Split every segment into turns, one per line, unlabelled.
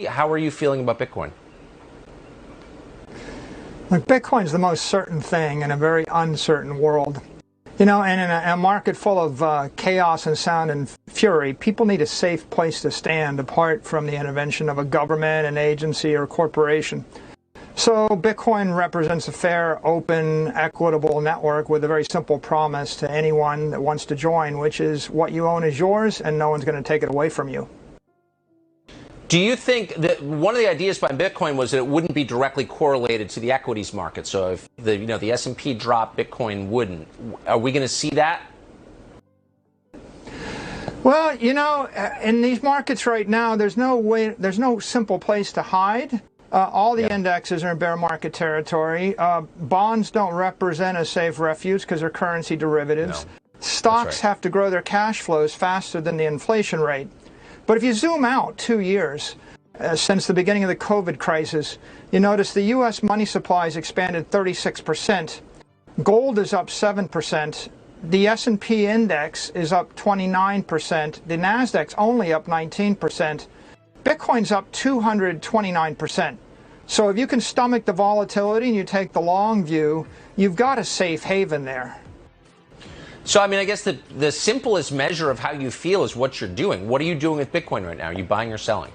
How are you feeling about Bitcoin?
Look, Bitcoin's the most certain thing in a very uncertain world. You know, and in a market full of chaos and sound and fury, people need a safe place to stand apart from the intervention of a government, an agency, or a corporation. So Bitcoin represents a fair, open, equitable network with a very simple promise to anyone that wants to join, which is what you own is yours and no one's going to take it away from you.
Do you think that one of the ideas behind Bitcoin was that it wouldn't be directly correlated to the equities market? So if the S&P dropped, Bitcoin wouldn't. Are we going to see that?
Well, you know, in these markets right now, there's no simple place to hide. All the indexes are in bear market territory. Bonds don't represent a safe refuge because they're currency derivatives. No. Stocks have to grow their cash flows faster than the inflation rate. But if you zoom out 2 years since the beginning of the COVID crisis, you notice the U.S. money supply has expanded 36%. Gold is up 7%. The S&P index is up 29%. The Nasdaq's only up 19%. Bitcoin's up 229%. So if you can stomach the volatility and you take the long view, you've got a safe haven there.
So, I mean, I guess the simplest measure of how you feel is what you're doing. What are you doing with Bitcoin right now? Are you buying or selling?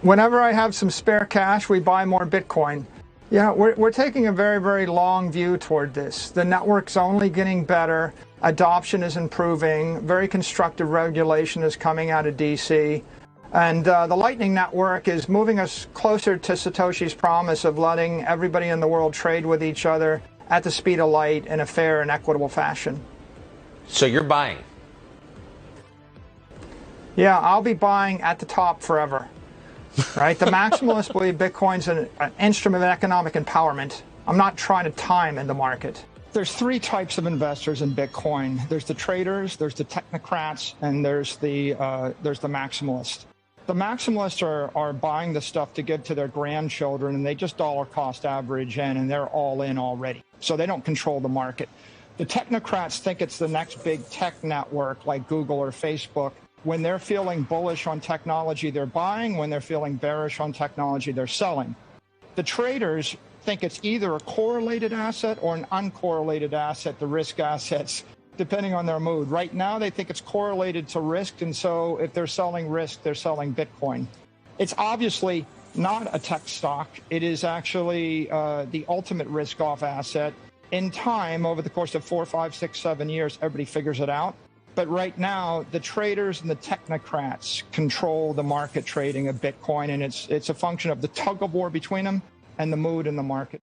Whenever I have some spare cash, we buy more Bitcoin. Yeah, we're taking a very, very long view toward this. The network's only getting better. Adoption is improving. Very constructive regulation is coming out of D.C. And the Lightning Network is moving us closer to Satoshi's promise of letting everybody in the world trade with each other at the speed of light in a fair and equitable fashion.
So you're buying?
Yeah, I'll be buying at the top forever. Right? The maximalists believe Bitcoin's an instrument of economic empowerment. I'm not trying to time in the market. There's three types of investors in Bitcoin. There's the traders, there's the technocrats, and there's the maximalists. The maximalists are buying the stuff to give to their grandchildren, and they just dollar cost average in, and they're all in already. So they don't control the market. The technocrats think it's the next big tech network like Google or Facebook. When they're feeling bullish on technology, they're buying. When they're feeling bearish on technology, they're selling. The traders think it's either a correlated asset or an uncorrelated asset, the risk assets, depending on their mood. Right now, they think it's correlated to risk, and so if they're selling risk, they're selling Bitcoin. It's obviously not a tech stock. It is actually the ultimate risk-off asset. In time, over the course of 4, 5, 6, 7 years, everybody figures it out. But right now, the traders and the technocrats control the market trading of Bitcoin, and it's a function of the tug of war between them and the mood in the market.